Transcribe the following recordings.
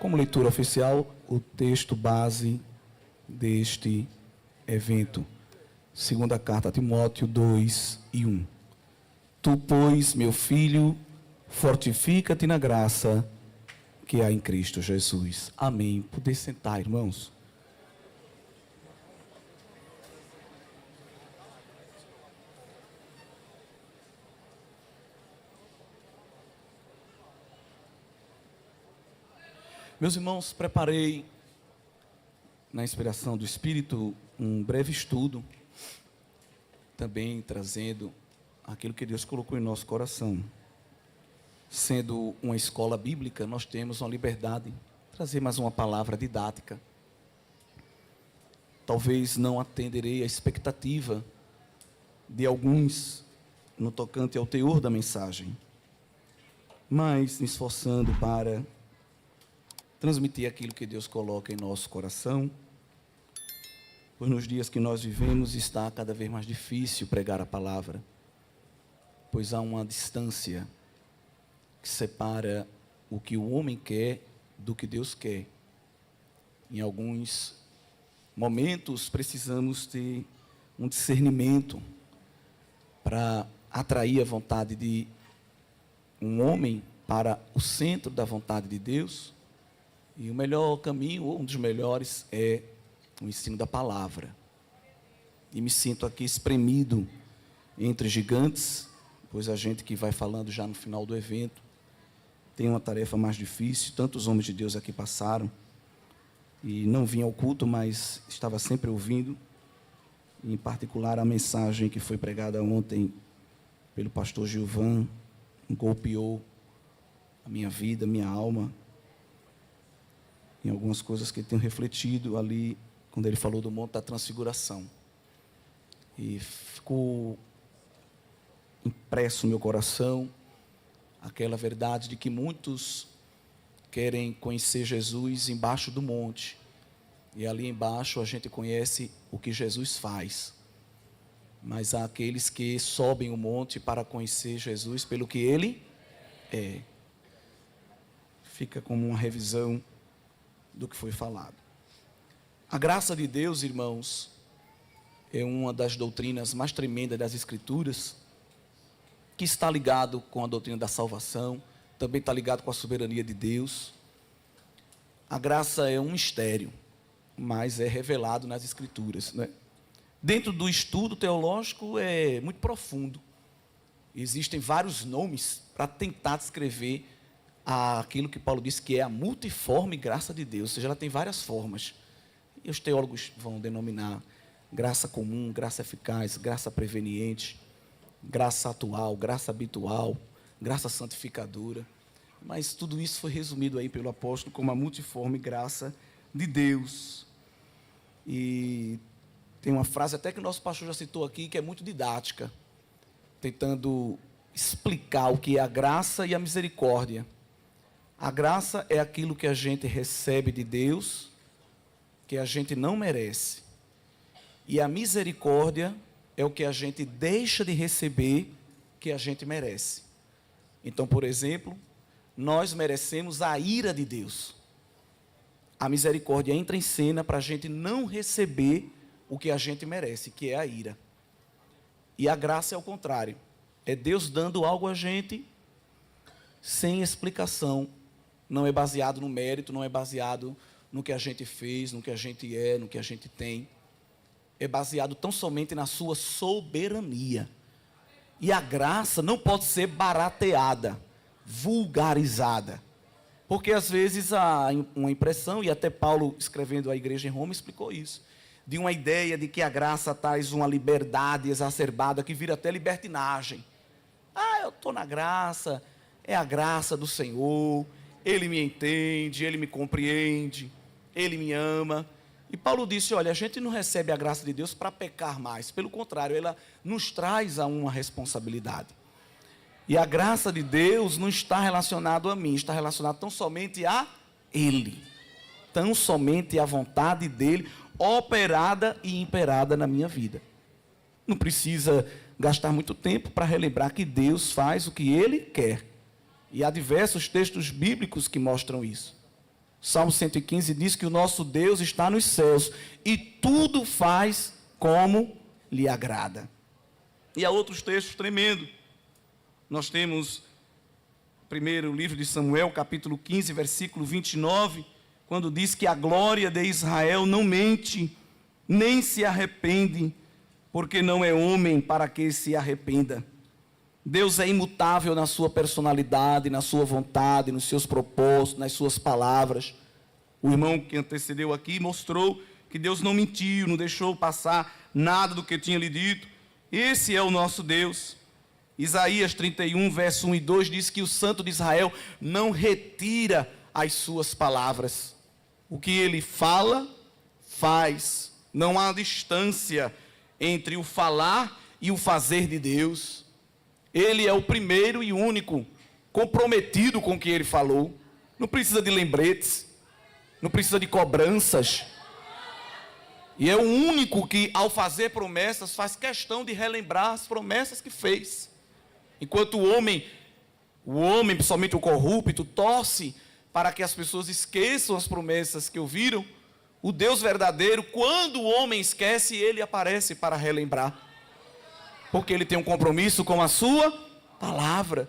Como leitura oficial, o texto base deste evento. Segunda carta a Timóteo 2:1. Tu, pois, meu filho, fortifica-te na graça que há em Cristo Jesus. Amém. Poder sentar, irmãos. Meus irmãos, preparei, na inspiração do Espírito, um breve estudo, também trazendo aquilo que Deus colocou em nosso coração. Sendo uma escola bíblica, nós temos uma liberdade de trazer mais uma palavra didática. Talvez não atenderei a expectativa de alguns no tocante ao teor da mensagem, mas me esforçando para transmitir aquilo que Deus coloca em nosso coração, pois nos dias que nós vivemos está cada vez mais difícil pregar a palavra, pois há uma distância que separa o que o homem quer do que Deus quer. Em alguns momentos precisamos ter um discernimento para atrair a vontade de um homem para o centro da vontade de Deus. E o melhor caminho, ou um dos melhores, é o ensino da palavra. E me sinto aqui espremido entre gigantes, pois a gente que vai falando já no final do evento tem uma tarefa mais difícil. Tantos homens de Deus aqui passaram e não vinha ao culto, mas estava sempre ouvindo, em particular a mensagem que foi pregada ontem pelo pastor Gilvan, golpeou a minha vida, a minha alma, em algumas coisas que tenho refletido ali, quando ele falou do Monte da Transfiguração. E ficou impresso no meu coração aquela verdade de que muitos querem conhecer Jesus embaixo do monte. E ali embaixo a gente conhece o que Jesus faz. Mas há aqueles que sobem o monte para conhecer Jesus pelo que Ele é. Fica como uma revisão do que foi falado. A graça de Deus, irmãos, é uma das doutrinas mais tremendas das Escrituras, que está ligado com a doutrina da salvação, também está ligado com a soberania de Deus. A graça é um mistério, mas é revelado nas Escrituras, né? Dentro do estudo teológico é muito profundo. Existem vários nomes para tentar descrever aquilo que Paulo disse que é a multiforme graça de Deus, ou seja, ela tem várias formas. E os teólogos vão denominar graça comum, graça eficaz, graça preveniente, graça atual, graça habitual, graça santificadora. Mas tudo isso foi resumido aí pelo apóstolo como a multiforme graça de Deus. E tem uma frase até que o nosso pastor já citou aqui, que é muito didática, tentando explicar o que é a graça e a misericórdia. A graça é aquilo que a gente recebe de Deus, que a gente não merece. E a misericórdia é o que a gente deixa de receber, que a gente merece. Então, por exemplo, nós merecemos a ira de Deus. A misericórdia entra em cena para a gente não receber o que a gente merece, que é a ira. E a graça é o contrário. É Deus dando algo a gente sem explicação. Não é baseado no mérito, não é baseado no que a gente fez, no que a gente é, no que a gente tem. É baseado tão somente na sua soberania. E a graça não pode ser barateada, vulgarizada. Porque às vezes há uma impressão, e até Paulo escrevendo à igreja em Roma explicou isso, de uma ideia de que a graça traz uma liberdade exacerbada que vira até libertinagem. Eu estou na graça, é a graça do Senhor, Ele me entende, Ele me compreende, Ele me ama. E Paulo disse, olha, a gente não recebe a graça de Deus para pecar mais, pelo contrário, ela nos traz a uma responsabilidade. E a graça de Deus não está relacionada a mim, está relacionada tão somente a Ele, tão somente à vontade dEle, operada e imperada na minha vida. Não precisa gastar muito tempo para relembrar que Deus faz o que Ele quer. E há diversos textos bíblicos que mostram isso. Salmo 115 diz que o nosso Deus está nos céus e tudo faz como lhe agrada. E há outros textos tremendos. Nós temos primeiro livro de Samuel, capítulo 15, versículo 29, quando diz que a glória de Israel não mente, nem se arrepende, porque não é homem para que se arrependa. Deus é imutável na sua personalidade, na sua vontade, nos seus propósitos, nas suas palavras. O irmão que antecedeu aqui mostrou que Deus não mentiu, não deixou passar nada do que tinha lhe dito. Esse é o nosso Deus. Isaías 31, verso 1 e 2 diz que o Santo de Israel não retira as suas palavras. O que ele fala, faz. Não há distância entre o falar e o fazer de Deus. Ele é o primeiro e único comprometido com o que ele falou. Não precisa de lembretes, não precisa de cobranças. E é o único que, ao fazer promessas, faz questão de relembrar as promessas que fez. Enquanto o homem, principalmente o corrupto, torce para que as pessoas esqueçam as promessas que ouviram, o Deus verdadeiro, quando o homem esquece, ele aparece para relembrar. Porque ele tem um compromisso com a sua palavra.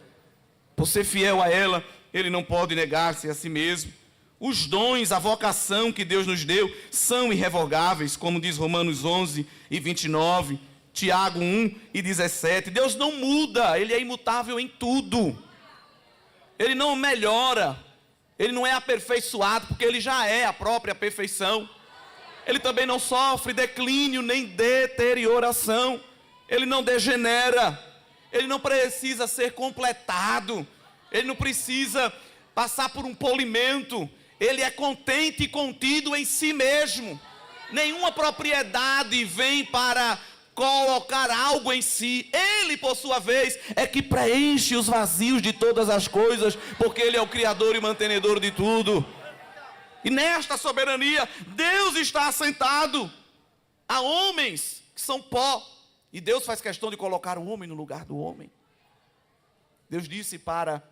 Por ser fiel a ela, ele não pode negar-se a si mesmo. Os dons, a vocação que Deus nos deu são irrevogáveis, como diz Romanos 11 e 29, Tiago 1 e 17. Deus não muda, ele é imutável em tudo. Ele não melhora, ele não é aperfeiçoado, porque ele já é a própria perfeição. Ele também não sofre declínio nem deterioração. Ele não degenera, ele não precisa ser completado, ele não precisa passar por um polimento, ele é contente e contido em si mesmo. Nenhuma propriedade vem para colocar algo em si. Ele, por sua vez, é que preenche os vazios de todas as coisas, porque ele é o Criador e mantenedor de tudo. E nesta soberania, Deus está assentado. Há homens que são pó, e Deus faz questão de colocar o homem no lugar do homem. Deus disse para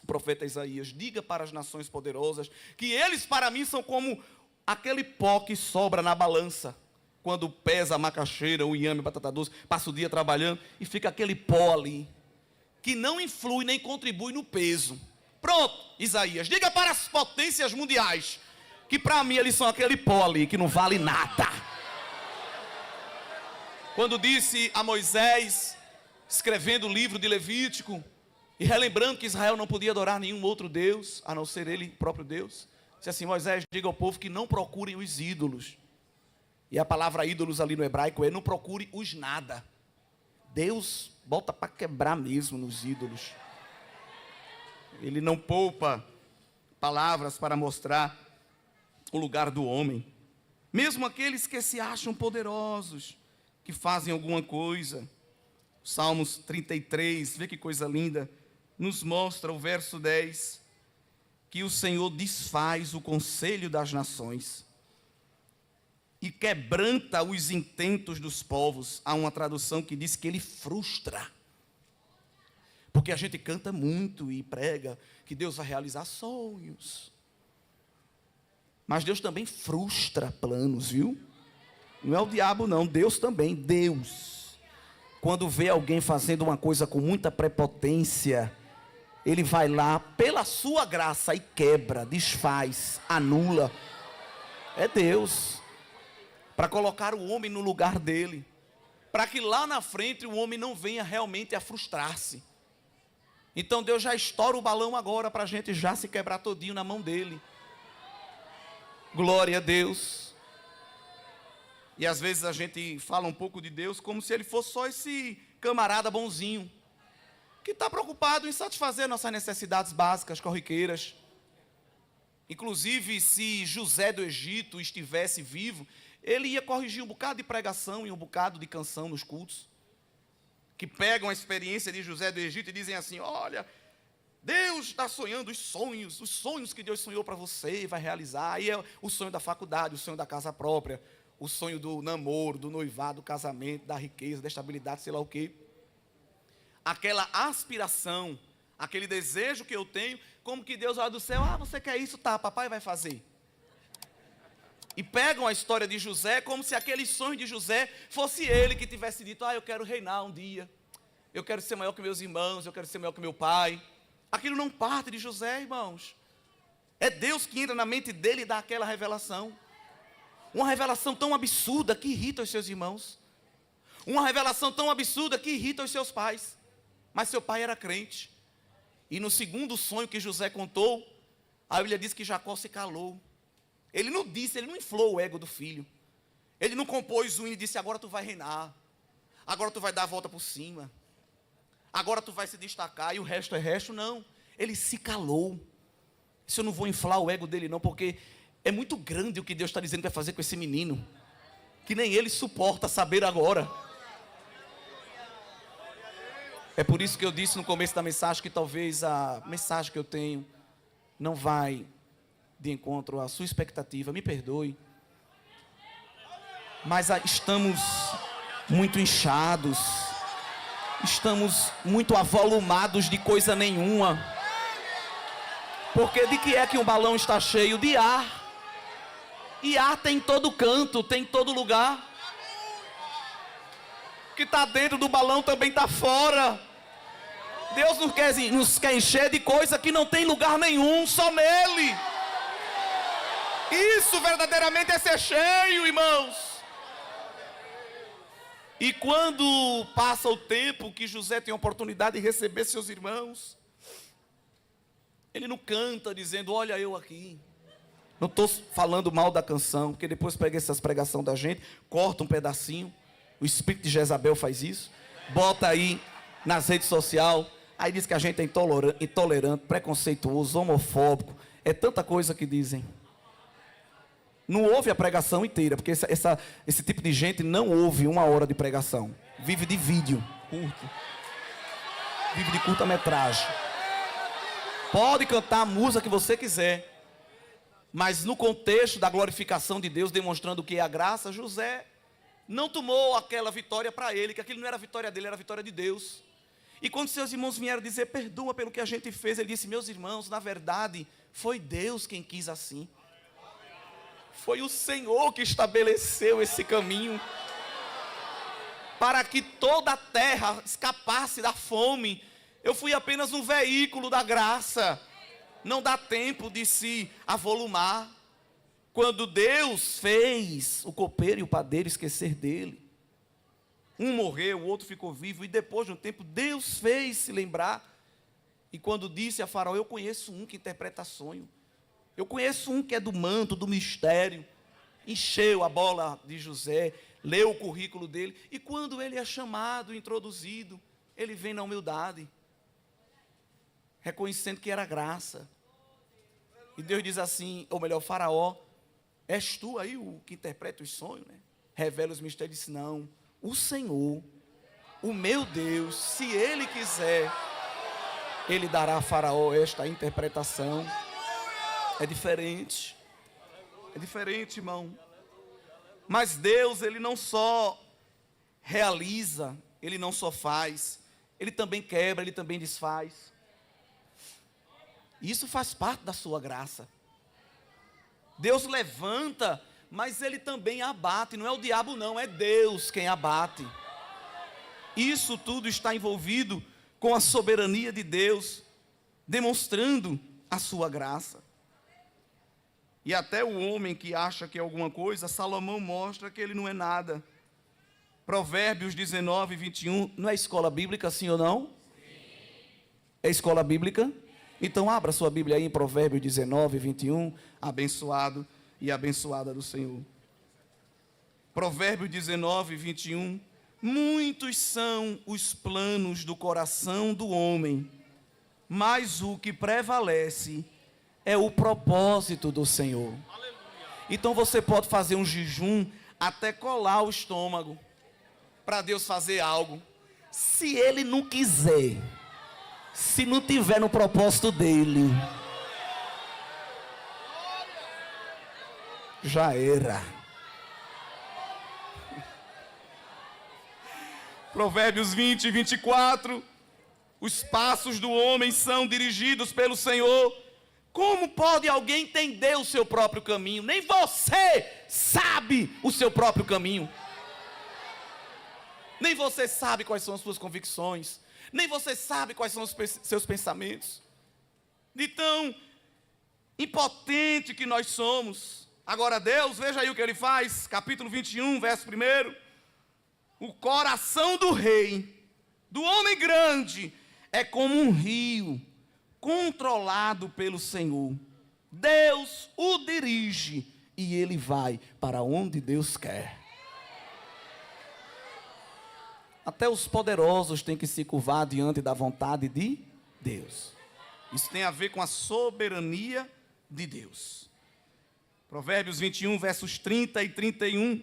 o profeta Isaías: diga para as nações poderosas que eles para mim são como aquele pó que sobra na balança. Quando pesa a macaxeira, o inhame, a batata doce, passa o dia trabalhando e fica aquele pó ali, que não influi nem contribui no peso. Pronto, Isaías, diga para as potências mundiais que para mim eles são aquele pó ali, que não vale nada. Quando disse a Moisés, escrevendo o livro de Levítico, e relembrando que Israel não podia adorar nenhum outro Deus, a não ser ele próprio Deus, disse assim: Moisés, diga ao povo que não procurem os ídolos. E a palavra ídolos ali no hebraico é: não procure os nada. Deus bota para quebrar mesmo nos ídolos. Ele não poupa palavras para mostrar o lugar do homem. Mesmo aqueles que se acham poderosos, que fazem alguma coisa. Salmos 33, vê que coisa linda, nos mostra o verso 10, que o Senhor desfaz o conselho das nações e quebranta os intentos dos povos. Há uma tradução que diz que ele frustra. Porque a gente canta muito e prega que Deus vai realizar sonhos. Mas Deus também frustra planos, viu? Não é o diabo não, Deus também, Deus. Quando vê alguém fazendo uma coisa com muita prepotência, ele vai lá, pela sua graça, e quebra, desfaz, anula. É Deus. Para colocar o homem no lugar dele. Para que lá na frente o homem não venha realmente a frustrar-se. Então Deus já estoura o balão agora, para a gente já se quebrar todinho na mão dele. Glória a Deus. E às vezes a gente fala um pouco de Deus como se ele fosse só esse camarada bonzinho, que está preocupado em satisfazer nossas necessidades básicas, corriqueiras. Inclusive, se José do Egito estivesse vivo, ele ia corrigir um bocado de pregação e um bocado de canção nos cultos, que pegam a experiência de José do Egito e dizem assim: olha, Deus está sonhando os sonhos que Deus sonhou para você, vai realizar. Aí é o sonho da faculdade, o sonho da casa própria, o sonho do namoro, do noivado, do casamento, da riqueza, da estabilidade, sei lá o quê. Aquela aspiração, aquele desejo que eu tenho, como que Deus olha do céu, você quer isso? Tá, papai vai fazer. E pegam a história de José como se aquele sonho de José fosse ele que tivesse dito, eu quero reinar um dia, eu quero ser maior que meus irmãos, eu quero ser maior que meu pai. Aquilo não parte de José, irmãos. É Deus que entra na mente dele e dá aquela revelação. Uma revelação tão absurda que irrita os seus irmãos. Uma revelação tão absurda que irrita os seus pais. Mas seu pai era crente. E no segundo sonho que José contou, a Bíblia diz que Jacó se calou. Ele não disse, ele não inflou o ego do filho. Ele não compôs um e disse, agora tu vai reinar. Agora tu vai dar a volta por cima. Agora tu vai se destacar e o resto é resto. Não, ele se calou. Isso eu não vou inflar o ego dele não, porque é muito grande o que Deus está dizendo que vai fazer com esse menino, que nem ele suporta saber agora. É por isso que eu disse no começo da mensagem que talvez a mensagem que eu tenho não vai de encontro à sua expectativa, me perdoe. Mas estamos muito inchados, estamos muito avolumados de coisa nenhuma. Porque de que é que um balão está cheio? De ar. E ar tem em todo canto, tem em todo lugar. O que está dentro do balão também está fora. Deus nos quer encher de coisa que não tem lugar nenhum, só nele. Isso verdadeiramente é ser cheio, irmãos. E quando passa o tempo que José tem a oportunidade de receber seus irmãos, ele não canta dizendo, olha eu aqui. Não estou falando mal da canção, porque depois pega essas pregações da gente, corta um pedacinho. O espírito de Jezabel faz isso. Bota aí nas redes sociais. Aí diz que a gente é intolerante, preconceituoso, homofóbico. É tanta coisa que dizem. Não ouve a pregação inteira, porque esse tipo de gente não ouve 1 hora de pregação. Vive de vídeo curto. Vive de curta-metragem. Pode cantar a música que você quiser. Mas no contexto da glorificação de Deus, demonstrando o que é a graça, José não tomou aquela vitória para ele, que aquilo não era a vitória dele, era a vitória de Deus. E quando seus irmãos vieram dizer, perdoa pelo que a gente fez, ele disse, meus irmãos, na verdade, foi Deus quem quis assim. Foi o Senhor que estabeleceu esse caminho, para que toda a terra escapasse da fome. Eu fui apenas um veículo da graça. Não dá tempo de se avolumar. Quando Deus fez o copeiro e o padeiro esquecer dele. Um morreu, o outro ficou vivo. E depois de um tempo, Deus fez se lembrar. E quando disse a Faraó, eu conheço um que interpreta sonho. Eu conheço um que é do manto, do mistério. Encheu a bola de José, leu o currículo dele. E quando ele é chamado, introduzido, ele vem na humildade, reconhecendo que era graça. E Deus diz assim, ou melhor, Faraó, és tu aí o que interpreta os sonhos, né? Revela os mistérios. Disse, não, o Senhor, o meu Deus, se Ele quiser, Ele dará a Faraó esta interpretação. É diferente, irmão. Mas Deus, Ele não só realiza, Ele não só faz, Ele também quebra, Ele também desfaz. Isso faz parte da sua graça. Deus levanta, mas Ele também abate. Não é o diabo não, é Deus quem abate. Isso tudo está envolvido com a soberania de Deus, demonstrando a sua graça. E até o homem que acha que é alguma coisa, Salomão mostra que ele não é nada. Provérbios 19, 21, não é escola bíblica, sim ou não? Sim. É escola bíblica? Então abra sua Bíblia aí em Provérbios 19, 21, abençoado e abençoada do Senhor. Provérbios 19, 21, muitos são os planos do coração do homem, mas o que prevalece é o propósito do Senhor. Aleluia. Então você pode fazer um jejum até colar o estômago, para Deus fazer algo. Se Ele não quiser, se não tiver no propósito dEle, já era. Provérbios 20, 24, Os passos do homem são dirigidos pelo Senhor. Como pode alguém entender o seu próprio caminho? Nem você sabe o seu próprio caminho. Nem você sabe quais são as suas convicções. Nem você sabe quais são os seus pensamentos. De tão impotente que nós somos. Agora Deus, veja aí o que Ele faz. Capítulo 21, verso 1. O coração do rei, do homem grande, é como um rio, controlado pelo Senhor. Deus o dirige e ele vai para onde Deus quer. Até os poderosos têm que se curvar diante da vontade de Deus. Isso tem a ver com a soberania de Deus. Provérbios 21, versos 30 e 31.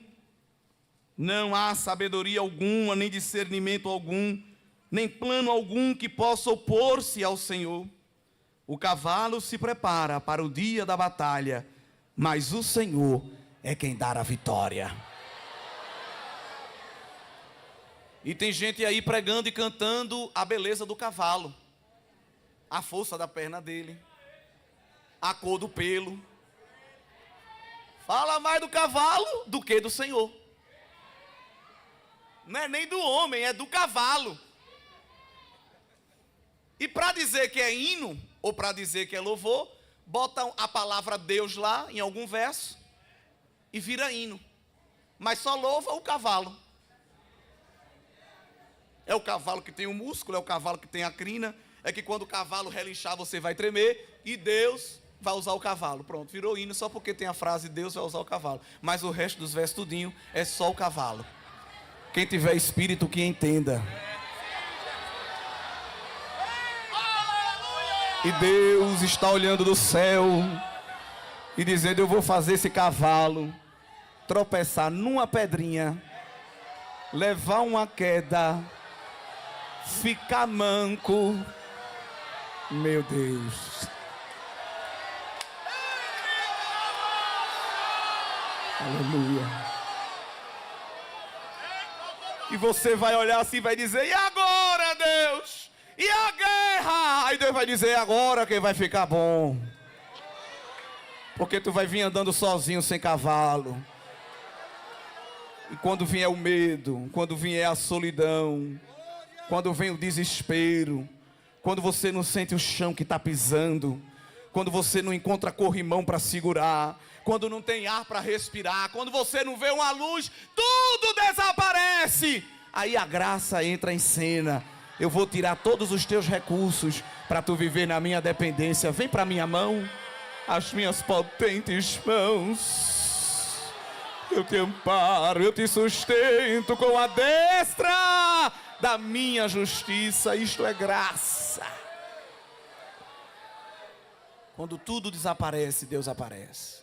Não há sabedoria alguma, nem discernimento algum, nem plano algum que possa opor-se ao Senhor. O cavalo se prepara para o dia da batalha, mas o Senhor é quem dá a vitória. E tem gente aí pregando e cantando a beleza do cavalo, a força da perna dele, a cor do pelo. Fala mais do cavalo do que do Senhor. Não é nem do homem, é do cavalo. E para dizer que é hino, ou para dizer que é louvor, botam a palavra Deus lá, em algum verso, e vira hino. Mas só louva o cavalo. É o cavalo que tem o músculo, é o cavalo que tem a crina. É que quando o cavalo relinchar, você vai tremer, e Deus vai usar o cavalo. Pronto, virou hino só porque tem a frase Deus vai usar o cavalo. Mas o resto dos versos tudinho é só o cavalo. Quem tiver espírito que entenda. E Deus está olhando do céu e dizendo: eu vou fazer esse cavalo tropeçar numa pedrinha, levar uma queda, ficar manco. Meu Deus. Aleluia. E você vai olhar assim e vai dizer: e agora, Deus? E a guerra? Aí Deus vai dizer: agora que vai ficar bom. Porque tu vai vir andando sozinho, sem cavalo. E quando vier o medo, quando vier a solidão, quando vem o desespero, quando você não sente o chão que está pisando, quando você não encontra corrimão para segurar, quando não tem ar para respirar, quando você não vê uma luz, tudo desaparece. Aí a graça entra em cena. Eu vou tirar todos os teus recursos para tu viver na minha dependência. Vem para minha mão, as minhas potentes mãos. Eu te amparo, eu te sustento com a destra da minha justiça. Isto é graça. Quando tudo desaparece, Deus aparece.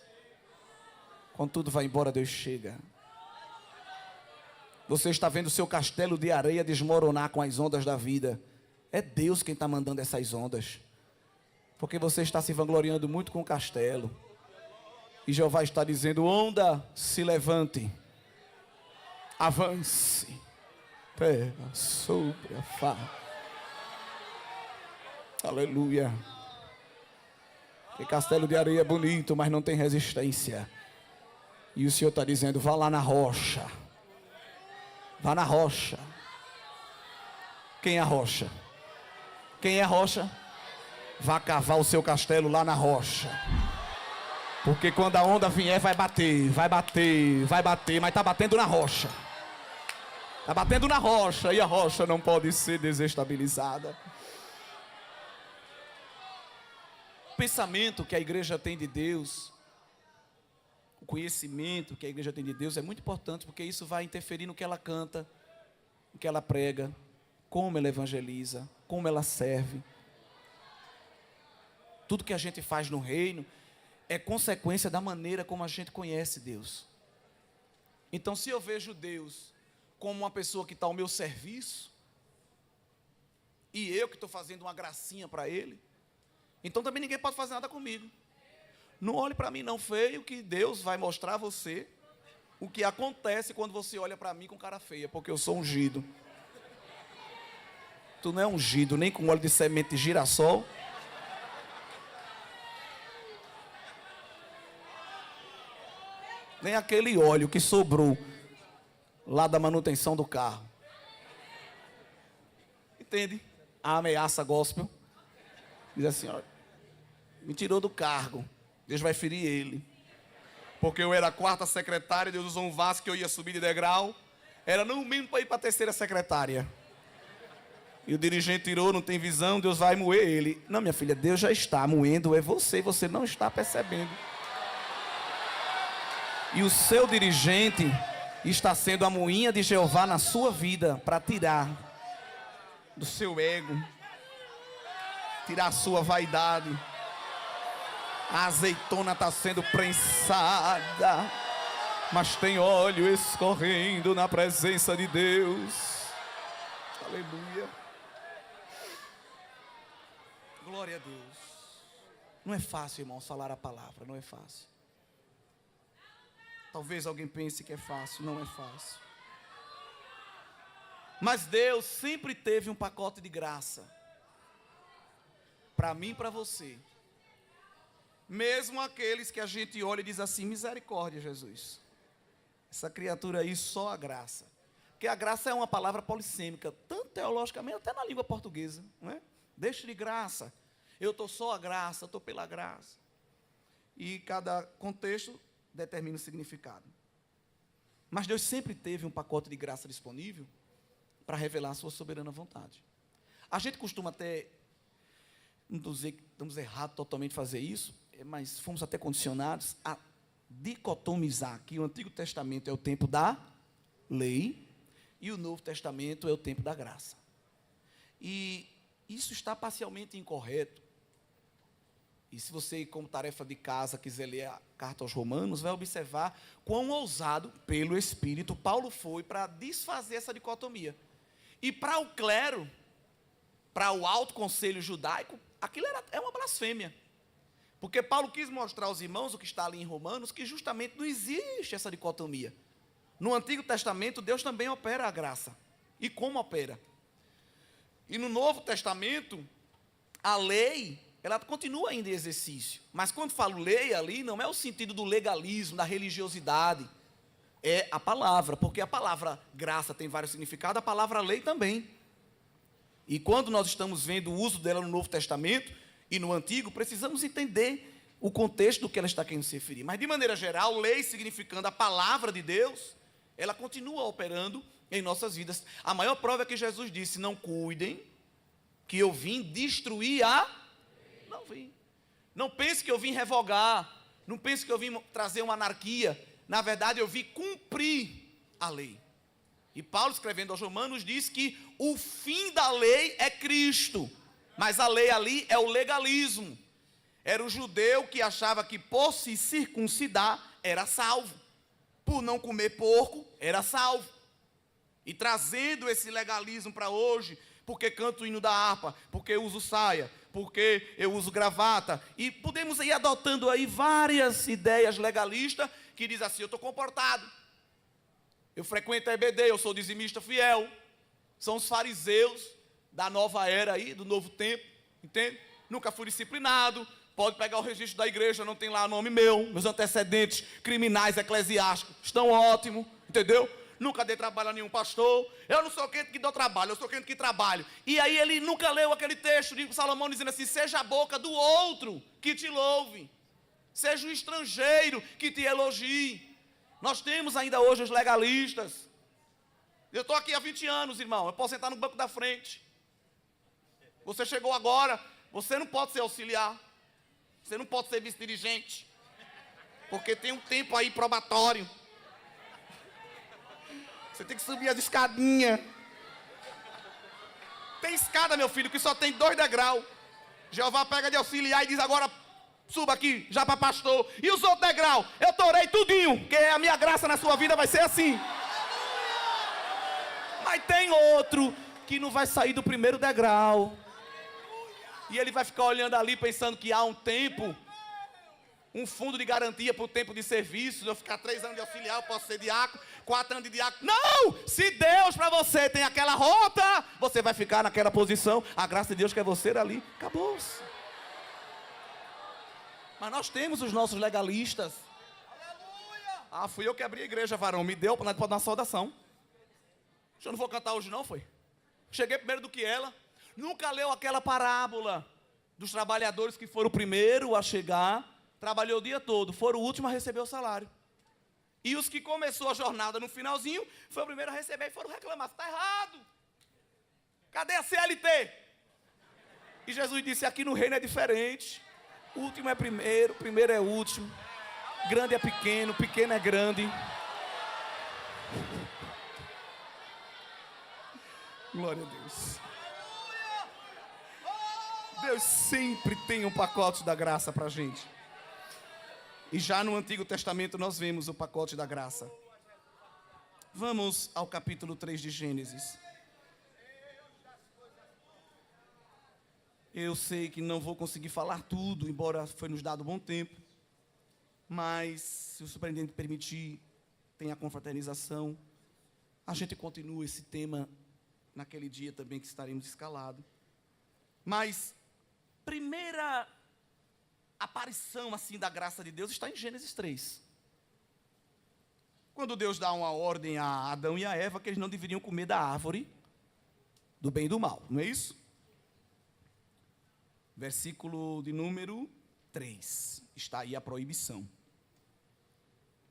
Quando tudo vai embora, Deus chega. Você está vendo o seu castelo de areia desmoronar com as ondas da vida. É Deus quem está mandando essas ondas. Porque você está se vangloriando muito com o castelo. E Jeová está dizendo: onda, se levante. Avance. Pega sobre a face. Aleluia. Que castelo de areia é bonito, mas não tem resistência. E o Senhor está dizendo: vá lá na rocha. Vá na rocha. Quem é a rocha? Quem é a rocha? Vá cavar o seu castelo lá na rocha. Porque quando a onda vier, vai bater, vai bater, vai bater. Mas está batendo na rocha. Está batendo na rocha. E a rocha não pode ser desestabilizada. O pensamento que a igreja tem de Deus, o conhecimento que a igreja tem de Deus é muito importante, porque isso vai interferir no que ela canta, no que ela prega, como ela evangeliza, como ela serve. Tudo que a gente faz no reino é consequência da maneira como a gente conhece Deus. Então, se eu vejo Deus como uma pessoa que está ao meu serviço, e eu que estou fazendo uma gracinha para Ele, então também ninguém pode fazer nada comigo. Não olhe para mim não feio, que Deus vai mostrar a você o que acontece quando você olha para mim com cara feia, porque eu sou ungido. Tu não é ungido nem com óleo de semente de girassol. Nem aquele óleo que sobrou lá da manutenção do carro. Entende? A ameaça gospel. Diz assim, ó, me tirou do cargo. Deus vai ferir ele. Porque eu era a 4ª secretária, Deus usou um vaso que eu ia subir de degrau. Era no mínimo para ir para a 3ª secretária. E o dirigente tirou, não tem visão, Deus vai moer ele. Não, minha filha, Deus já está moendo, é você não está percebendo. E o seu dirigente está sendo a moinha de Jeová na sua vida para tirar do seu ego, tirar a sua vaidade. A azeitona está sendo prensada, mas tem óleo escorrendo na presença de Deus. Aleluia. Glória a Deus. Não é fácil, irmãos, falar a palavra, não é fácil. Talvez alguém pense que é fácil, não é fácil. Mas Deus sempre teve um pacote de graça para mim e para você. Mesmo aqueles que a gente olha e diz assim, misericórdia, Jesus. Essa criatura aí, só a graça. Porque a graça é uma palavra polissêmica, tanto teologicamente, até na língua portuguesa, não é? Deixa de graça. Eu estou só a graça, eu estou pela graça. E cada contexto determina o significado. Mas Deus sempre teve um pacote de graça disponível para revelar a sua soberana vontade. A gente costuma até, não estou dizendo que estamos errados totalmente fazer isso, mas fomos até condicionados a dicotomizar que o Antigo Testamento é o tempo da lei e o Novo Testamento é o tempo da graça. E isso está parcialmente incorreto. E se você, como tarefa de casa, quiser ler a carta aos Romanos, vai observar quão ousado, pelo Espírito, Paulo foi para desfazer essa dicotomia. E para o clero, para o alto conselho judaico, aquilo é uma blasfêmia. Porque Paulo quis mostrar aos irmãos, o que está ali em Romanos, que justamente não existe essa dicotomia. No Antigo Testamento, Deus também opera a graça. E como opera? E no Novo Testamento, a lei, ela continua ainda em exercício. Mas quando falo lei ali, não é o sentido do legalismo, da religiosidade. É a palavra, porque a palavra graça tem vários significados, a palavra lei também. E quando nós estamos vendo o uso dela no Novo Testamento e no Antigo, precisamos entender o contexto do que ela está querendo se referir. Mas, de maneira geral, lei significando a palavra de Deus, ela continua operando em nossas vidas. A maior prova é que Jesus disse, não cuidem, que eu vim destruir a... Não vim. Não pense que eu vim revogar, não pense que eu vim trazer uma anarquia. Na verdade, eu vim cumprir a lei. E Paulo, escrevendo aos Romanos, diz que o fim da lei é Cristo. Mas a lei ali é o legalismo. Era o judeu que achava que por se circuncidar era salvo. Por não comer porco, era salvo. E trazendo esse legalismo para hoje, porque canto o hino da harpa, porque eu uso saia, porque eu uso gravata. E podemos ir adotando aí várias ideias legalistas que diz assim, eu estou comportado. Eu frequento a EBD, eu sou dizimista fiel. São os fariseus da nova era aí, do novo tempo, entende? Nunca fui disciplinado, pode pegar o registro da igreja, não tem lá nome meu, meus antecedentes criminais eclesiásticos estão ótimos, entendeu? Nunca dei trabalho a nenhum pastor, eu não sou crente que dou trabalho, eu sou crente que trabalho. E aí ele nunca leu aquele texto de Salomão dizendo assim, seja a boca do outro que te louve, seja o estrangeiro que te elogie. Nós temos ainda hoje os legalistas. Eu estou aqui há 20 anos, irmão, eu posso sentar no banco da frente. Você chegou agora, você não pode ser auxiliar, você não pode ser vice-dirigente, porque tem um tempo aí probatório. Você tem que subir as escadinhas. Tem escada, meu filho, que só tem 2 degraus. Jeová pega de auxiliar e diz agora, suba aqui, já para pastor. E os outros degraus? Eu torei tudinho, porque a minha graça na sua vida vai ser assim. Mas tem outro que não vai sair do primeiro degrau. E ele vai ficar olhando ali pensando que há um um fundo de garantia para o tempo de serviço, eu ficar 3 anos de auxiliar, eu posso ser diácono, 4 anos de diácono. Não! Se Deus para você tem aquela rota, você vai ficar naquela posição. A graça de Deus quer você ali. Acabou-se. Mas nós temos os nossos legalistas. Ah, fui eu que abri a igreja, varão. Me deu para dar uma saudação. Eu não vou cantar hoje não, foi? Cheguei primeiro do que ela. Nunca leu aquela parábola dos trabalhadores que foram o primeiro a chegar, trabalhou o dia todo, foram o último a receber o salário. E os que começou a jornada no finalzinho, foi o primeiro a receber e foram reclamar. Está errado. Cadê a CLT? E Jesus disse, aqui no reino é diferente. O último é primeiro, primeiro é último. Grande é pequeno, pequeno é grande. Glória a Deus. Deus sempre tem um pacote da graça para a gente. E já no Antigo Testamento nós vemos o pacote da graça. Vamos ao capítulo 3 de Gênesis. Eu sei que não vou conseguir falar tudo, embora foi nos dado bom tempo. Mas, se o superintendente permitir, tem a confraternização. A gente continua esse tema naquele dia também que estaremos escalados. Mas, primeira aparição assim da graça de Deus está em Gênesis 3. Quando Deus dá uma ordem a Adão e a Eva que eles não deveriam comer da árvore do bem e do mal, não é isso? Versículo de número 3, está aí a proibição.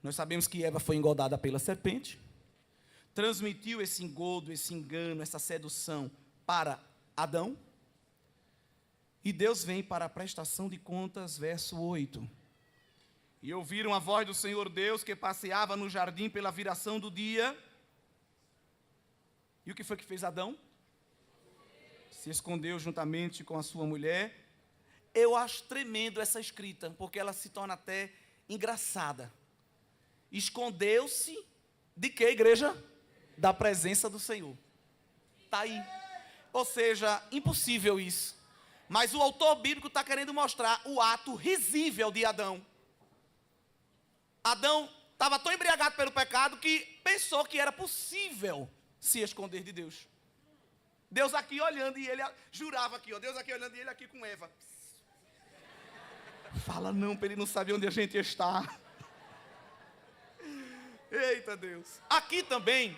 Nós sabemos que Eva foi engodada pela serpente, transmitiu esse engodo, esse engano, essa sedução para Adão. E Deus vem para a prestação de contas, verso 8. E ouviram a voz do Senhor Deus que passeava no jardim pela viração do dia. E o que foi que fez Adão? Se escondeu juntamente com a sua mulher. Eu acho tremendo essa escrita, porque ela se torna até engraçada. Escondeu-se de que, igreja? Da presença do Senhor. Está aí. Ou seja, impossível isso. Mas o autor bíblico está querendo mostrar o ato risível de Adão. Adão estava tão embriagado pelo pecado que pensou que era possível se esconder de Deus. Deus aqui olhando e ele jurava aqui, ó, Deus aqui olhando e ele aqui com Eva. Fala não, para ele não saber onde a gente está. Eita Deus. Aqui também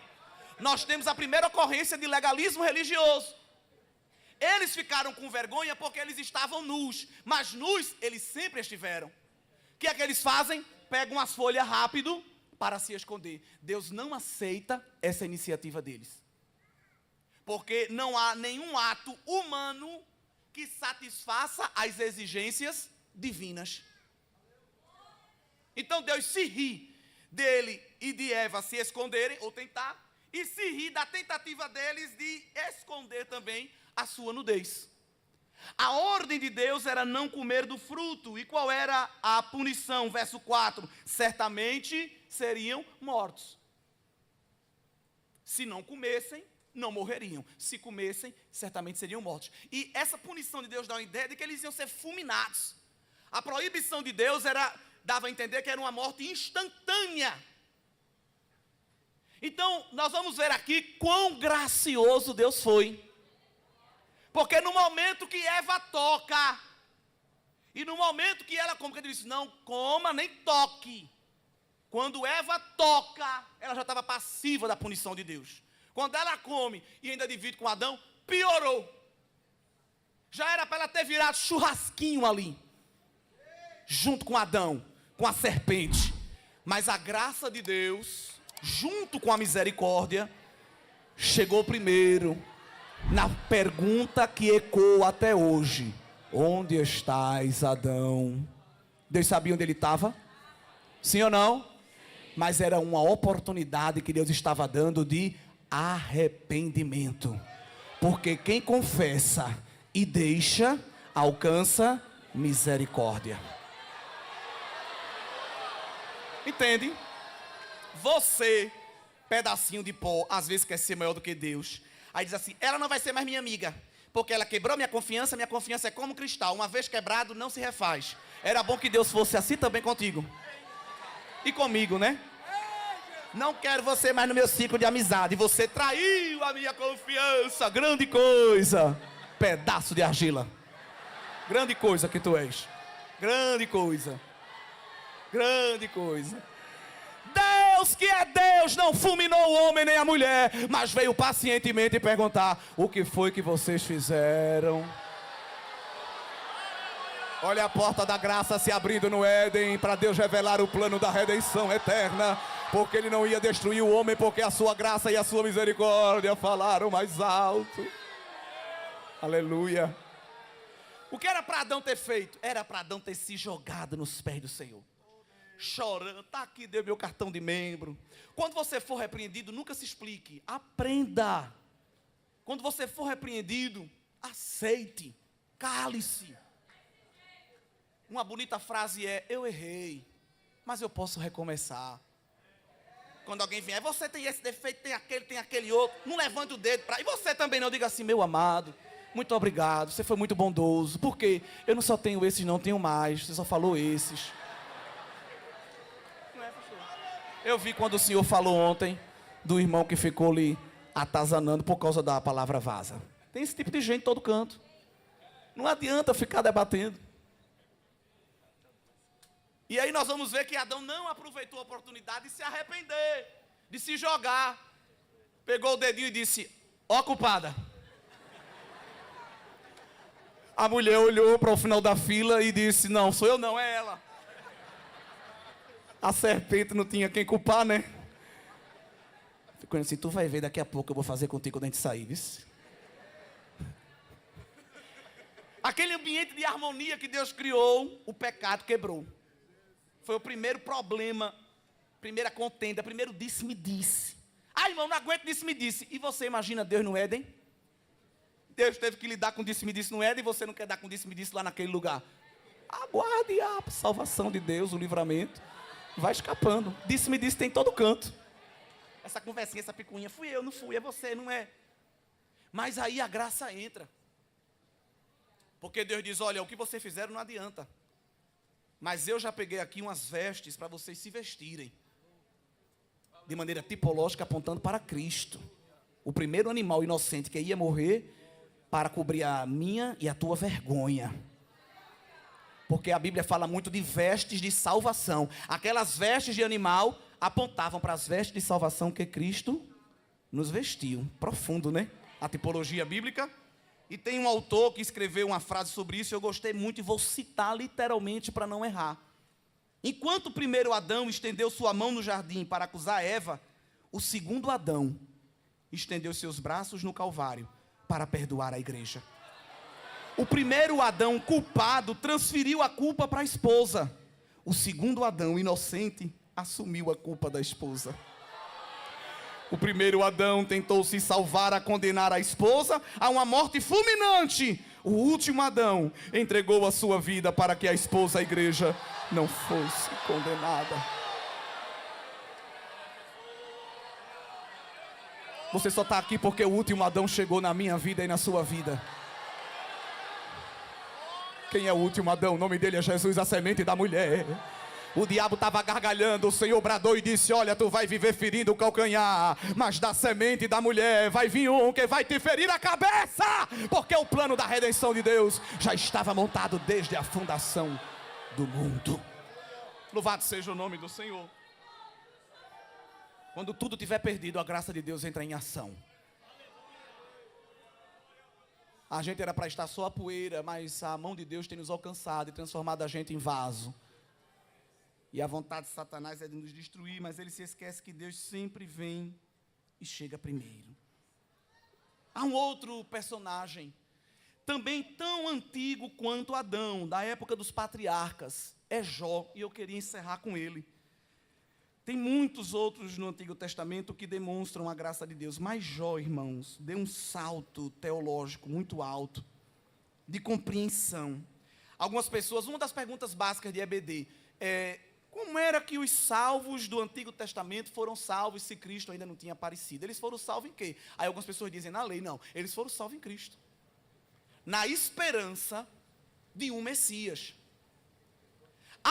nós temos a primeira ocorrência de legalismo religioso. Eles ficaram com vergonha porque eles estavam nus, mas nus eles sempre estiveram. O que é que eles fazem? Pegam as folhas rápido para se esconder. Deus não aceita essa iniciativa deles. Porque não há nenhum ato humano que satisfaça as exigências divinas. Então Deus se ri dele e de Eva se esconderem, ou tentar, e se ri da tentativa deles de esconder também a sua nudez. A ordem de Deus era não comer do fruto. E qual era a punição? Verso 4. Certamente seriam mortos. Se não comessem, não morreriam. Se comessem, certamente seriam mortos. E essa punição de Deus dá uma ideia de que eles iam ser fulminados. A proibição de Deus dava a entender que era uma morte instantânea. Então, nós vamos ver aqui quão gracioso Deus foi. Porque no momento que Eva toca, e no momento que ela come, ele disse, não coma nem toque. Quando Eva toca, ela já estava passiva da punição de Deus. Quando ela come e ainda divide com Adão, piorou. Já era para ela ter virado churrasquinho ali, junto com Adão, com a serpente. Mas a graça de Deus, junto com a misericórdia, chegou primeiro na pergunta que ecoa até hoje: onde estás, Adão? Deus sabia onde ele estava? Sim ou não? Sim. Mas era uma oportunidade que Deus estava dando de arrependimento. Porque quem confessa e deixa, alcança misericórdia. Entende? Você, pedacinho de pó, às vezes quer ser maior do que Deus. Aí diz assim, ela não vai ser mais minha amiga, porque ela quebrou minha confiança é como cristal, uma vez quebrado não se refaz. Era bom que Deus fosse assim também contigo. E comigo, né? Não quero você mais no meu ciclo de amizade. Você traiu a minha confiança. Grande coisa. Pedaço de argila. Grande coisa que tu és. Grande coisa. Grande coisa. Deus que é Deus não fulminou o homem nem a mulher, mas veio pacientemente perguntar: o que foi que vocês fizeram? Olha a porta da graça se abrindo no Éden, para Deus revelar o plano da redenção eterna, porque Ele não ia destruir o homem, porque a sua graça e a sua misericórdia falaram mais alto. Aleluia. O que era para Adão ter feito? Era para Adão ter se jogado nos pés do Senhor, chorando: tá aqui, deu meu cartão de membro. Quando você for repreendido, nunca se explique, aprenda. Quando você for repreendido, aceite, cale-se. Uma bonita frase é: eu errei, mas eu posso recomeçar. Quando alguém vier: você tem esse defeito, tem aquele outro, não levante o dedo para... E você também não, diga assim: meu amado, muito obrigado, você foi muito bondoso. Porque eu não só tenho esses, não tenho mais. Você só falou esses. Eu vi quando o senhor falou ontem do irmão que ficou ali atazanando por causa da palavra vaza. Tem esse tipo de gente em todo canto. Não adianta ficar debatendo. E aí nós vamos ver que Adão não aproveitou a oportunidade de se arrepender, de se jogar. Pegou o dedinho e disse: ó culpada. A mulher olhou para o final da fila e disse: não, sou eu não, é ela. A serpente não tinha quem culpar, né? Ficou assim: tu vai ver, daqui a pouco eu vou fazer contigo quando a gente sair, viu? Aquele ambiente de harmonia que Deus criou, o pecado quebrou. Foi o primeiro problema, primeira contenda, primeiro disse-me-disse. Ah, irmão, não aguento disse-me-disse. E você imagina Deus no Éden? Deus teve que lidar com disse-me-disse no Éden e você não quer dar com disse-me-disse lá naquele lugar. Aguarde a salvação de Deus, o livramento. Vai escapando. Disse-me-disse tem em todo canto. Essa conversinha, essa picuinha, fui eu, não fui, é você, não é? Mas aí a graça entra. Porque Deus diz: olha, o que vocês fizeram não adianta. Mas eu já peguei aqui umas vestes para vocês se vestirem. De maneira tipológica, apontando para Cristo. O primeiro animal inocente que ia morrer para cobrir a minha e a tua vergonha. Porque a Bíblia fala muito de vestes de salvação. Aquelas vestes de animal apontavam para as vestes de salvação que Cristo nos vestiu. Profundo, né? A tipologia bíblica. E tem um autor que escreveu uma frase sobre isso, eu gostei muito e vou citar literalmente para não errar. Enquanto o primeiro Adão estendeu sua mão no jardim para acusar Eva, o segundo Adão estendeu seus braços no Calvário para perdoar a igreja. O primeiro Adão culpado transferiu a culpa para a esposa. O segundo Adão inocente assumiu a culpa da esposa. O primeiro Adão tentou se salvar a condenar a esposa a uma morte fulminante. O último Adão entregou a sua vida para que a esposa, a igreja, não fosse condenada. Você só está aqui porque o último Adão chegou na minha vida e na sua vida. Quem é o último Adão? O nome dele é Jesus, a semente da mulher. O diabo estava gargalhando, o Senhor bradou e disse: olha, tu vai viver ferindo o calcanhar, mas da semente da mulher vai vir um que vai te ferir a cabeça, porque o plano da redenção de Deus já estava montado desde a fundação do mundo. Louvado seja o nome do Senhor. Quando tudo tiver perdido, a graça de Deus entra em ação. A gente era para estar só a poeira, mas a mão de Deus tem nos alcançado e transformado a gente em vaso. E a vontade de Satanás é de nos destruir, mas ele se esquece que Deus sempre vem e chega primeiro. Há um outro personagem, também tão antigo quanto Adão, da época dos patriarcas, é Jó, e eu queria encerrar com ele. Tem muitos outros no Antigo Testamento que demonstram a graça de Deus, mas Jó, irmãos, deu um salto teológico muito alto, de compreensão. Algumas pessoas, uma das perguntas básicas de EBD é: como era que os salvos do Antigo Testamento foram salvos se Cristo ainda não tinha aparecido? Eles foram salvos em quê? Aí algumas pessoas dizem na lei. Não, eles foram salvos em Cristo, na esperança de um Messias.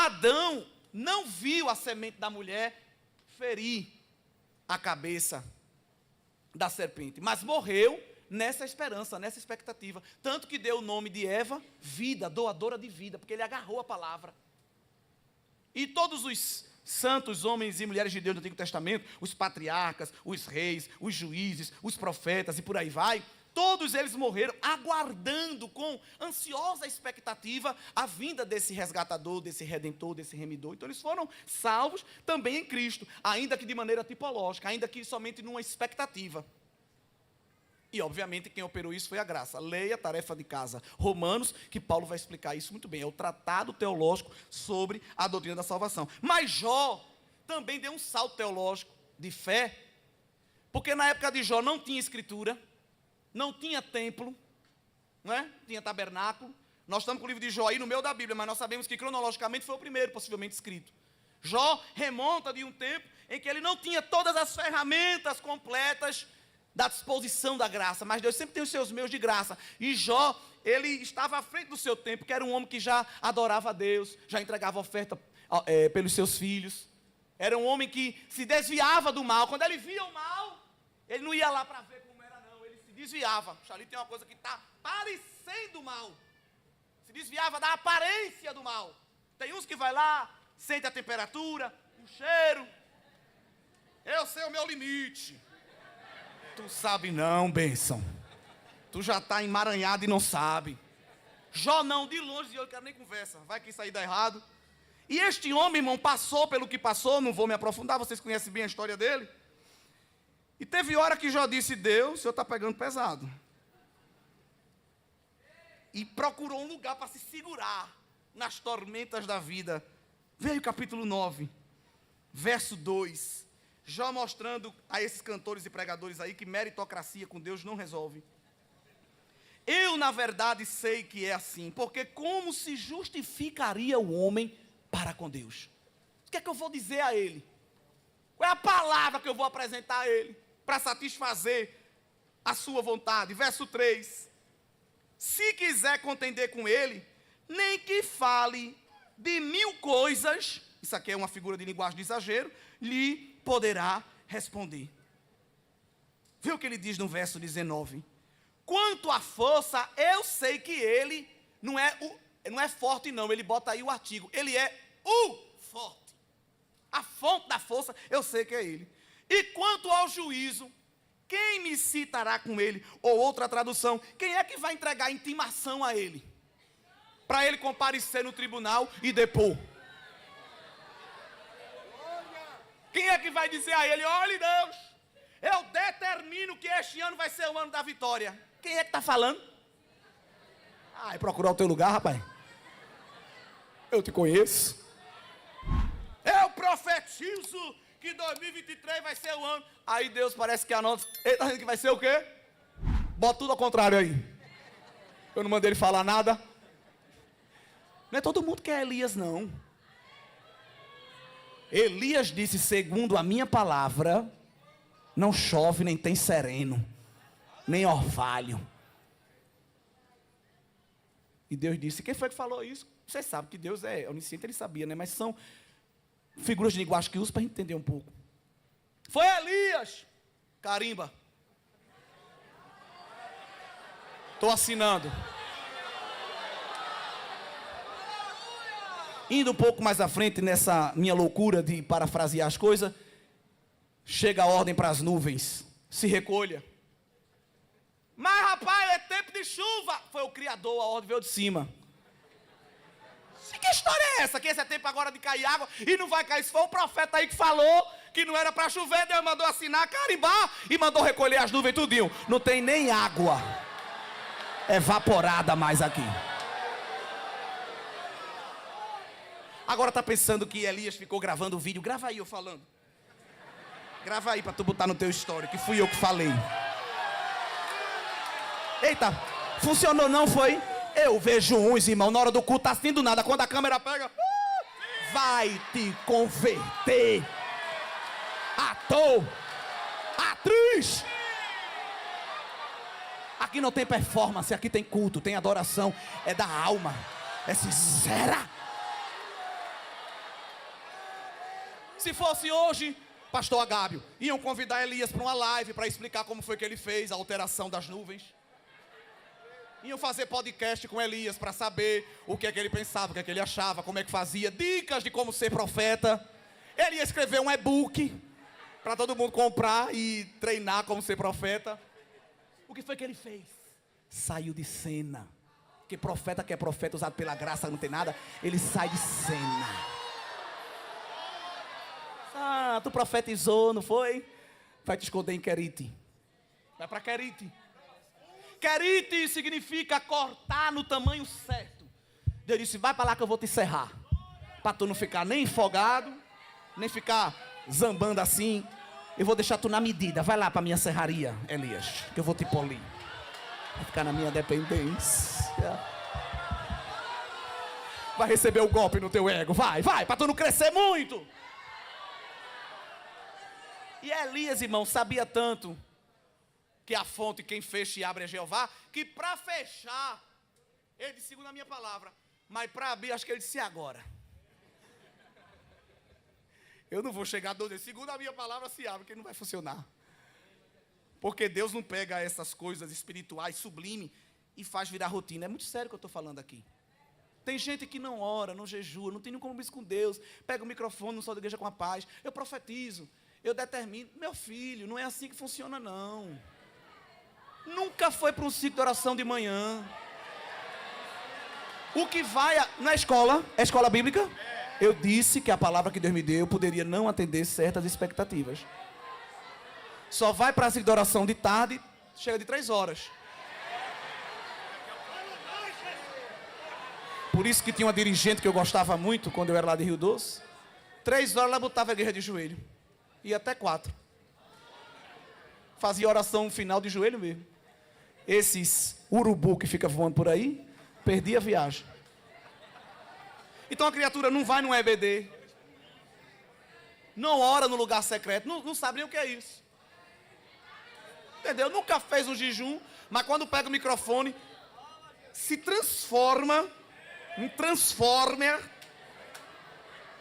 Adão não viu a semente da mulher ferir a cabeça da serpente, mas morreu nessa esperança, nessa expectativa. Tanto que deu o nome de Eva, vida, doadora de vida, porque ele agarrou a palavra. E todos os santos, homens e mulheres de Deus do Antigo Testamento, os patriarcas, os reis, os juízes, os profetas e por aí vai, todos eles morreram aguardando com ansiosa expectativa a vinda desse resgatador, desse redentor, desse remidor. Então eles foram salvos também em Cristo, ainda que de maneira tipológica, ainda que somente numa expectativa. E obviamente quem operou isso foi a graça. Leia Tarefa de Casa, Romanos, que Paulo vai explicar isso muito bem. É o tratado teológico sobre a doutrina da salvação. Mas Jó também deu um salto teológico de fé, porque na época de Jó não tinha escritura, não tinha templo, não é? Tinha tabernáculo. Nós estamos com o livro de Jó aí no meio da Bíblia, mas nós sabemos que cronologicamente foi o primeiro possivelmente escrito. Jó remonta de um tempo em que ele não tinha todas as ferramentas completas da disposição da graça, mas Deus sempre tem os seus meios de graça. E Jó, ele estava à frente do seu tempo, que era um homem que já adorava a Deus, já entregava oferta pelos seus filhos. Era um homem que se desviava do mal. Quando ele via o mal, ele não ia lá para ver como era, não. Ele se desviava. Ali tem uma coisa que está parecendo mal. Se desviava da aparência do mal. Tem uns que vai lá, sente a temperatura, o cheiro. Eu sei o meu limite. Tu sabe não, bênção. Tu já está emaranhado e não sabe. Jó não, de longe, eu não quero nem conversa. Vai que isso aí dá errado. E este homem, irmão, passou pelo que passou. Não vou me aprofundar, vocês conhecem bem a história dele. E teve hora que Jó disse: Deus, o senhor está pegando pesado. E procurou um lugar para se segurar nas tormentas da vida. Veio o capítulo 9, verso 2. Jó mostrando a esses cantores e pregadores aí que meritocracia com Deus não resolve. Eu, na verdade, sei que é assim, porque como se justificaria o homem para com Deus? O que é que eu vou dizer a ele? Qual é a palavra que eu vou apresentar a ele para satisfazer a sua vontade? Verso 3. Se quiser contender com ele, nem que fale de 1000 coisas, isso aqui é uma figura de linguagem de exagero, lhe poderá responder. Vê o que ele diz no verso 19. Quanto à força, eu sei que ele não é forte não, ele bota aí o artigo, ele é o forte. A fonte da força, eu sei que é ele. E quanto ao juízo, quem me citará com ele? Ou outra tradução, quem é que vai entregar a intimação a ele? Para ele comparecer no tribunal e depor. Quem é que vai dizer a ele: olhe Deus, eu determino que este ano vai ser o ano da vitória? Quem é que está falando? É procurar o teu lugar, rapaz. Eu te conheço. Eu profetizo que 2023 vai ser o ano. Aí Deus parece que anota. Ele está dizendo que vai ser o quê? Bota tudo ao contrário aí. Eu não mandei ele falar nada. Não é todo mundo que é Elias, não. Elias disse: segundo a minha palavra, não chove nem tem sereno, nem orvalho. E Deus disse: quem foi que falou isso? Você sabe que Deus é onisciente, ele sabia, né? Mas são figuras de linguagem que usa para a gente entender um pouco. Foi Elias. Carimba. Estou assinando. Indo um pouco mais à frente nessa minha loucura de parafrasear as coisas, chega a ordem para as nuvens: se recolha. Mas rapaz, é tempo de chuva. Foi o Criador, a ordem veio de cima. Que história é essa? Que esse é tempo agora de cair água e não vai cair. Se foi o profeta aí que falou que não era para chover, Deus mandou assinar, carimbar e mandou recolher as nuvens tudinho. Não tem nem água evaporada mais aqui. Agora tá pensando que Elias ficou gravando o vídeo? Grava aí eu falando. Grava aí para tu botar no teu story, que fui eu que falei. Eita, funcionou não, foi? Eu vejo uns, irmão, na hora do culto, assim do nada, quando a câmera pega, vai te converter. Ator, atriz. Aqui não tem performance, aqui tem culto, tem adoração, é da alma, é sincera. Se fosse hoje, pastor Agábio, iam convidar Elias para uma live para explicar como foi que ele fez a alteração das nuvens. Iam fazer podcast com Elias para saber o que é que ele pensava, o que é que ele achava, como é que fazia, dicas de como ser profeta. Ele ia escrever um e-book para todo mundo comprar e treinar como ser profeta. O que foi que ele fez? Saiu de cena. Porque profeta que é profeta usado pela graça, não tem nada, ele sai de cena. Ah, tu profetizou, não foi? Vai te esconder em Querite. Vai para Querite. Querite significa cortar no tamanho certo. Deus disse, vai para lá que eu vou te serrar. Para tu não ficar nem folgado, nem ficar zambando assim. Eu vou deixar tu na medida. Vai lá para minha serraria, Elias, que eu vou te polir. Vai ficar na minha dependência. Vai receber o golpe no teu ego. Vai, para tu não crescer muito. E Elias, irmão, sabia tanto que a fonte, quem fecha e abre é Jeová, que para fechar, ele disse, segundo a minha palavra, mas para abrir, acho que ele disse agora. Eu não vou chegar a 12, segundo a minha palavra se abre, que não vai funcionar. Porque Deus não pega essas coisas espirituais, sublime, e faz virar rotina. É muito sério o que eu estou falando aqui. Tem gente que não ora, não jejua, não tem nenhum compromisso com Deus, pega o microfone, não sai da igreja com a paz. Eu profetizo. Eu determino, meu filho, não é assim que funciona não. Nunca foi para um ciclo de oração de manhã. O que vai, na escola, é escola bíblica? Eu disse que a palavra que Deus me deu poderia não atender certas expectativas. Só vai para a ciclo de oração de tarde, chega de 3 horas. Por isso que tinha uma dirigente que eu gostava muito, quando eu era lá de Rio Doce. 3 horas ela botava a igreja de joelho. Ia até 4. Fazia oração final de joelho mesmo. Esses urubu que fica voando por aí, perdia a viagem. Então a criatura não vai no EBD. Não ora no lugar secreto. Não sabe nem o que é isso. Entendeu? Nunca fez um jejum, mas quando pega o microfone, se transforma, um transformer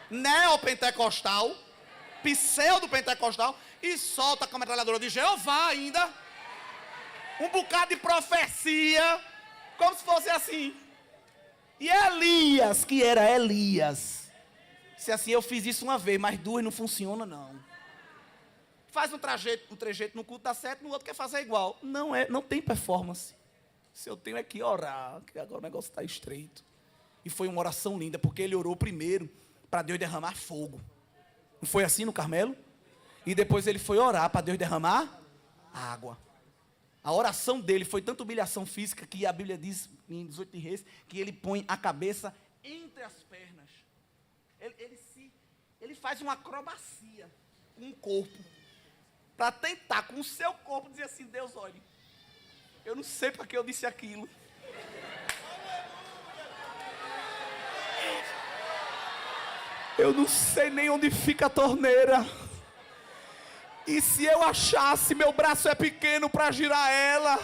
neopentecostal, pseudo-pentecostal, e solta com a metralhadora de Jeová ainda, um bocado de profecia, como se fosse assim. E Elias, que era Elias, se assim, eu fiz isso uma vez, mas 2 não funciona não. Faz um trejeito no culto dá certo, no outro quer fazer igual. Não tem performance. Se eu tenho é que orar, que agora o negócio está estreito. E foi uma oração linda, porque ele orou primeiro para Deus derramar fogo. Não foi assim no Carmelo? E depois ele foi orar para Deus derramar água. A oração dele foi tanta humilhação física que a Bíblia diz em 18 de Reis que ele põe a cabeça entre as pernas. Ele faz uma acrobacia com o corpo para tentar com o seu corpo dizer assim, Deus, olhe, eu não sei para que eu disse aquilo. Eu não sei nem onde fica a torneira. E se eu achasse, meu braço é pequeno para girar ela.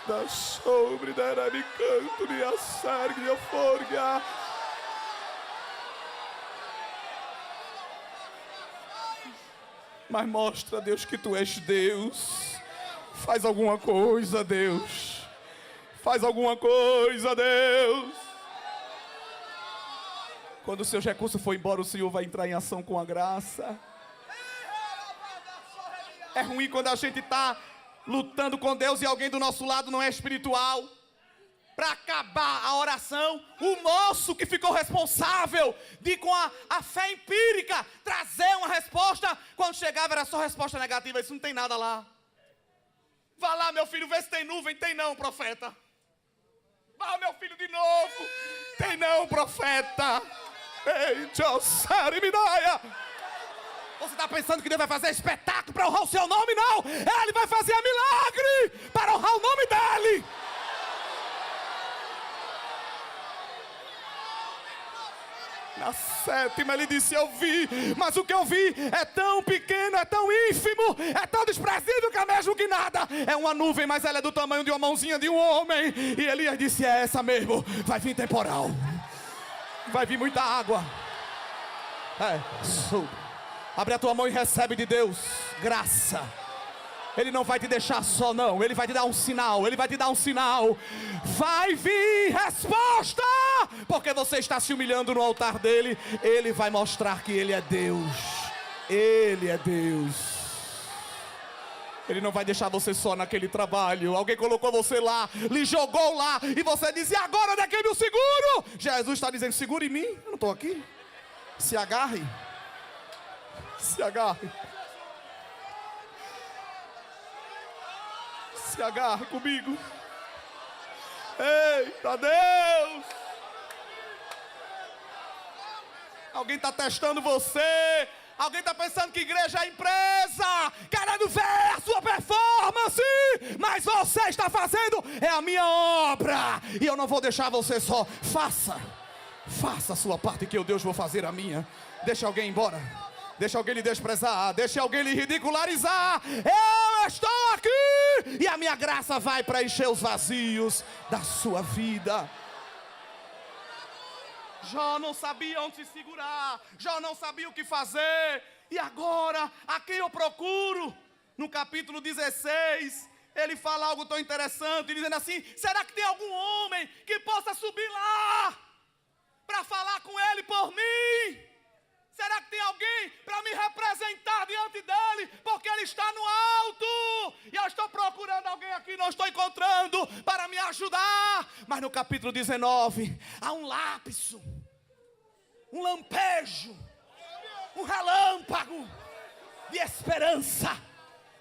Da sobre da arabicanto de assargue de forga. Mas mostra, Deus, que tu és Deus. Faz alguma coisa, Deus. Faz alguma coisa, Deus. Quando os seus recursos for embora, o Senhor vai entrar em ação com a graça. É ruim quando a gente está lutando com Deus e alguém do nosso lado não é espiritual. Para acabar a oração, o moço que ficou responsável de, com a fé empírica, trazer uma resposta, quando chegava era só resposta negativa. Isso não tem nada lá. Vá lá, meu filho, vê se tem nuvem. Tem não, profeta. Vá, meu filho, de novo. Tem não, profeta. Eita, sério, me dá. Você está pensando que Deus vai fazer espetáculo para honrar o seu nome? Não. Ele vai fazer milagre para honrar o nome dele. Na 7ª ele disse, eu vi, mas o que eu vi é tão pequeno, é tão ínfimo, é tão desprezível que é mesmo que nada. É uma nuvem, mas ela é do tamanho de uma mãozinha de um homem. E Elias disse, é essa mesmo, vai vir temporal. Vai vir muita água. Abre a tua mão e recebe de Deus graça. Ele não vai te deixar só, não. Ele vai te dar um sinal. Ele vai te dar um sinal. Vai vir resposta. Porque você está se humilhando no altar dele. Ele vai mostrar que ele é Deus. Ele é Deus. Ele não vai deixar você só naquele trabalho. Alguém colocou você lá, lhe jogou lá, e você diz: e agora onde é que eu me seguro? Jesus está dizendo: segure em mim. Eu não estou aqui. Se agarre. Se agarre. Se agarre comigo. Eita Deus. Alguém está testando você. Alguém está pensando que igreja é empresa, querendo ver a sua performance. Mas você está fazendo é a minha obra. E eu não vou deixar você só. Faça a sua parte, que eu, Deus, vou fazer a minha. Deixa alguém embora. Deixa alguém lhe desprezar. Deixa alguém lhe ridicularizar. Eu estou aqui. E a minha graça vai preencher os vazios da sua vida. Jó não sabia onde se segurar. Jó não sabia o que fazer. E agora, a quem eu procuro? No capítulo 16, ele fala algo tão interessante, dizendo assim: será que tem algum homem que possa subir lá para falar com ele por mim? Será que tem alguém para me representar diante dele? Porque ele está no alto. E eu estou procurando alguém aqui, não estou encontrando para me ajudar. Mas no capítulo 19, há um lapso, um lampejo, um relâmpago de esperança.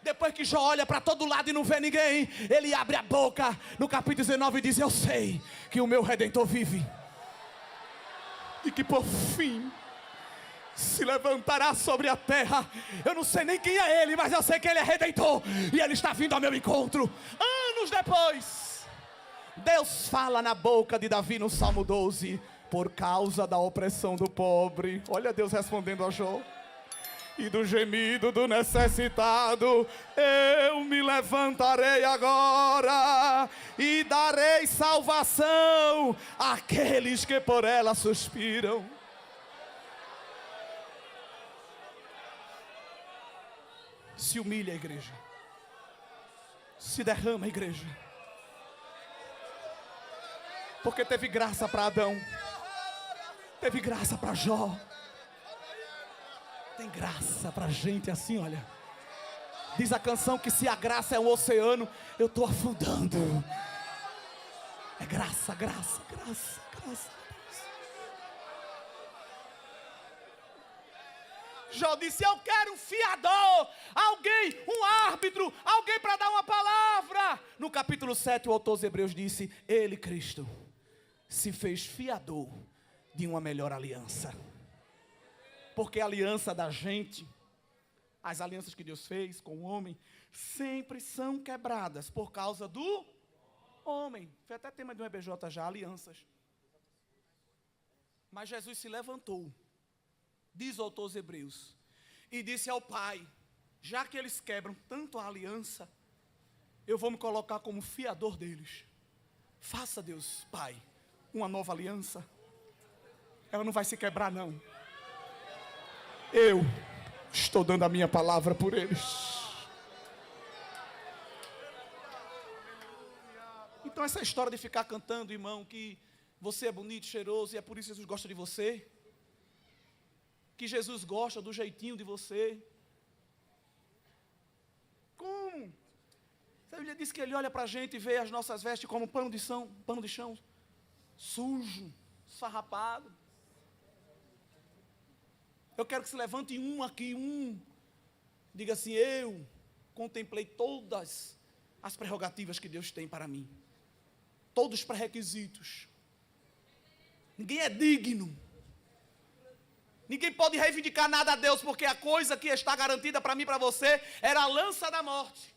Depois que Jó olha para todo lado e não vê ninguém, ele abre a boca no capítulo 19 e diz: eu sei que o meu Redentor vive. E que por fim se levantará sobre a terra. Eu não sei nem quem é ele, mas eu sei que ele é Redentor. E ele está vindo ao meu encontro. Anos depois, Deus fala na boca de Davi no Salmo 12: por causa da opressão do pobre. Olha Deus respondendo a Jó: e do gemido do necessitado, eu me levantarei agora e darei salvação àqueles que por ela suspiram. Se humilha, igreja. Se derrama, igreja. Porque teve graça para Adão. Teve graça para Jó. Tem graça para gente assim, olha. Diz a canção que se a graça é um oceano, eu estou afundando. É graça, graça, graça, graça. Jó disse: eu quero um fiador, alguém, um árbitro, alguém para dar uma palavra. No capítulo 7, o autor dos Hebreus disse: ele, Cristo, se fez fiador de uma melhor aliança. Porque a aliança da gente, as alianças que Deus fez com o homem, sempre são quebradas por causa do homem. Foi até tema de um EBJ já, alianças. Mas Jesus se levantou, diz o autor aos Hebreus, e disse ao Pai: já que eles quebram tanto a aliança, eu vou me colocar como fiador deles. Faça, Deus, Pai, uma nova aliança. Ela não vai se quebrar, não. Eu estou dando a minha palavra por eles. Então essa história de ficar cantando, irmão, que você é bonito, cheiroso e é por isso que Jesus gosta de você, que Jesus gosta do jeitinho de você. Como? A Bíblia diz que Ele olha para a gente e vê as nossas vestes como pano de chão, sujo, esfarrapado. Eu quero que se levante um aqui, diga assim: eu contemplei todas as prerrogativas que Deus tem para mim. Todos os pré-requisitos. Ninguém é digno. Ninguém pode reivindicar nada a Deus, porque a coisa que está garantida para mim e para você era a lança da morte.